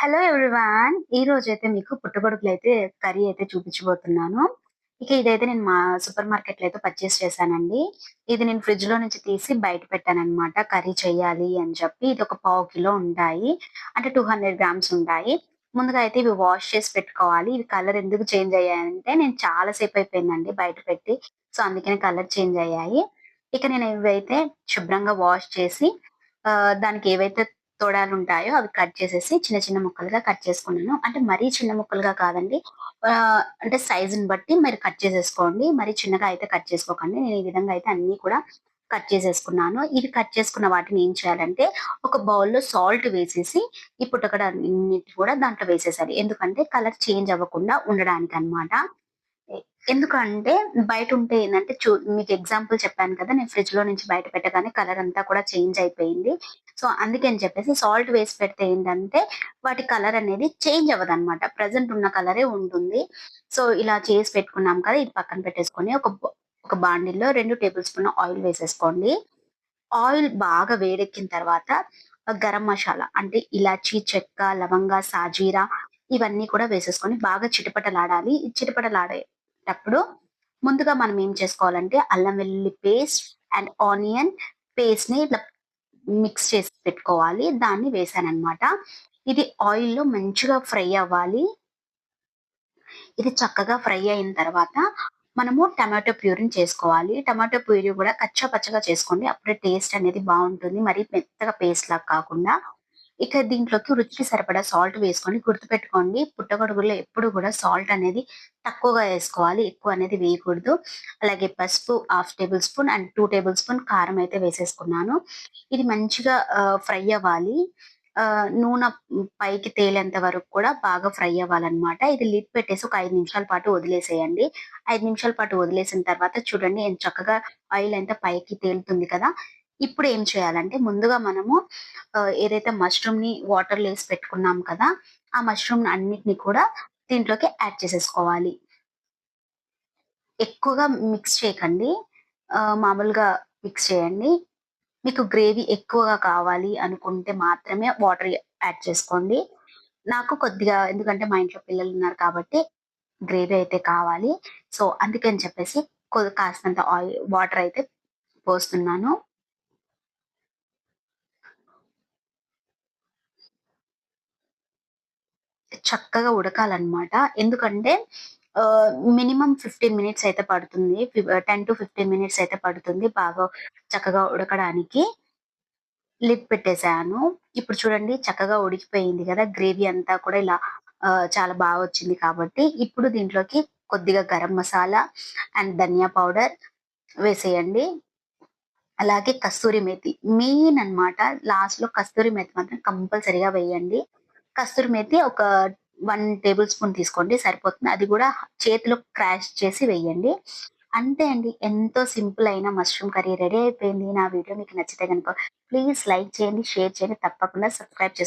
Hello everyone. ఈరోజైతే మీకు పుట్టగొడుగులైతే curry అయితే చూపించబోతున్నాను. ఇదైతే నేను మా సూపర్ మార్కెట్‌లో అయితే పర్చేస్ చేశానండి. ఇది నేను ఫ్రిడ్జ్‌లో నుంచి తీసి బయట పెట్టాననమాట. కర్రీ చేయాలి అని చెప్పి. ఇది ఒక పావు కిలో ఉంటాయి. అంటే 200 గ్రామ్స్ ఉంటాయి. ముందుగా అయితే ఇవి వాష్ చేసి పెట్టుకోవాలి. ఇవి కలర్ ఎందుకు చేంజ్ అయ్యాయంటే నేను చాలా సేపు అయిపోయిందండి బయట పెట్టి. సో, అందుకనే కలర్ చేంజ్ అయ్యాయి. నేను ఇవైతే శుభ్రంగా వాష్ చేసి దానికి ఏవైతే తొడాలుంటాయో అవి కట్ చేసేసి చిన్న చిన్న ముక్కలుగా కట్ చేసుకున్నాను. అంటే మరీ చిన్న ముక్కలుగా కాదండి. అంటే సైజుని బట్టి మీరు కట్ చేసేసుకోండి. మరీ చిన్నగా అయితే కట్ చేసుకోకండి. నేను ఈ విధంగా అయితే అన్నీ కూడా కట్ చేసేసుకున్నాను. ఇవి కట్ చేసుకున్న వాటిని ఏం చేయాలంటే ఒక బౌల్‌లో సాల్ట్ వేసేసి ఈ పుట్టగడ అన్నిటిని కూడా దాంట్లో వేసేసాలి. ఎందుకంటే కలర్ చేంజ్ అవ్వకుండా ఉండడానికనమాట. ఎ ఎందుకంటే బయటుంటే ఏందంటే మీకు ఎగ్జాంపుల్ చెప్పాను కదా! నేను ఫ్రిడ్జ్‌లో నుంచి బయట పెట్టగానే కలర్ అంతా కూడా చేంజ్ అయిపోయింది. సో, అందుకని చెప్పేసి సాల్ట్ వేసి పెడితే ఏంటంటే వాటి కలర్ అనేది చేంజ్ అవ్వదనమాట. ప్రెజెంట్ ఉన్న కలరే ఉంటుంది. సో, ఇలా చేసి పెట్టుకున్నాం కదా! ఇది పక్కన పెట్టేసుకొని ఒక బాండిల్లో 2 టేబుల్ స్పూన్ ఆయిల్ వేసేసుకోండి. ఆయిల్ బాగా వేడెక్కిన తర్వాత గరం మషాలా అంటే ఇలాచి, చెక్క, లవంగ, సాజీరా ఇవన్నీ కూడా వేసేసుకొని బాగా చిటపటలాడాలి. ఈ చిటపటలాడేటప్పుడు ముందుగా మనం ఏం చేసుకోవాలంటే అల్లం వెల్లుల్లి పేస్ట్ అండ్ ఆనియన్ పేస్ట్‌ని ఇట్లా మిక్స్ చేసి పెట్టుకోవాలి. దాన్ని వేసాననమాట. ఇది ఆయిల్‌లో మంచిగా ఫ్రై అవ్వాలి. ఇది చక్కగా ఫ్రై అయిన తర్వాత మనము టమాటో ప్యూరీని చేసుకోవాలి. టమాటో ప్యూరీ గూడా కచ్చా పచ్చగా చేసుకోండి. అప్పుడే టేస్ట్ అనేది బావుంటుంది. మరీ మెత్తగా పేస్ట్‌లాగా కాకుండా. దీంట్లోకి రుచికి సరిపడా సాల్ట్ వేసుకొని గుర్తుపెట్టుకోండి. పుట్టగొడుగుల్లో ఎప్పుడు గూడా సాల్ట్ అనేది తక్కువగా ఏసుకోవాలి. ఎక్కువ అనేది వేయకూడదు. అలాగే పసుపు half table spoon and 2 table spoon కారం అయితే వేసేసుకున్నాను. ఇది మంచిగా ఫ్రై అవ్వాలి. నూనె పైకి తేలేంత వరకు కూడా బాగా ఫ్రై అవ్వాలన్నమాట. ఇది లిడ్ పెట్టేసి ఒక 5 నిమిషాల పాటు వదిలేసేయండి. 5 నిమిషాల పాటు వదిలేసిన తర్వాత చూడండి ఎంత చక్కగా ఆయిల్ అంతా పైకి తేలుతుంది కదా! ఇప్పుడు ఏం చేయాలంటే ముందుగా మనము ఏదైతే మష్రూమ్‌ని వాటర్‌లో ఏసి పెట్టుకున్నాం కదా! ఆ మష్రూమ్ అన్నిటిని కూడా దీంట్లోకి యాడ్ చేసేసుకోవాలి. ఎక్కువగా మిక్స్ చేయకండి. మామూలుగా మిక్స్ చేయండి. మీకు గ్రేవీ ఎక్కువగా కావాలి అనుకుంటే మాత్రమే వాటర్ యాడ్ చేసుకోండి. నాకు కొద్దిగా ఎందుకంటే మా ఇంట్లో పిల్లలున్నారు కాబట్టి గ్రేవీ అయితే కావాలి. సో, అందుకని చెప్పేసి కాస్తంత వాటర్ అయితే పోస్తున్నాను. చక్కగా ఉడకాలనమాట. ఎందుకంటే మినిమమ్ 15 మినిట్స్ అయితే పడుతుంది. 10-15 మినిట్స్ అయితే పడుతుంది బాగా చక్కగా ఉడకడానికి. లిడ్ పెట్టేసాను. ఇప్పుడు చూడండి చక్కగా ఉడికిపోయింది గదా! గ్రేవీ అంతా కూడా ఇలా చాలా వచ్చింది కాబట్టి, ఇప్పుడు దీంట్లోకి కొద్దిగా గరం మసాలా అండ్ ధనియా పౌడర్ వేసేయండి. అలాగే కస్తూరి మేతి మెయిన్ అన్నమాట. లాస్ట్‌లో కస్తూరి మేతి మాత్రం కంపల్సరీగా వేయండి. కస్తూరి మేతి ఒక 1 టేబుల్ స్పూన్ తీసుకోండి సరిపోతుంది. అది గూడా చేతిలో క్రాష్ చేసి వేయండి. అంతే అండి. ఎంతో సింపుల్ అయిన మష్రూమ్ కర్రీ రెడీ అయిపోయింది. నా వీడియో మీకు నచ్చితే గనుక ప్లీజ్ లైక్ చేయండి, షేర్ చేయండి. తప్పకుండా సబ్స్క్రైబ్ చేసుకోండి.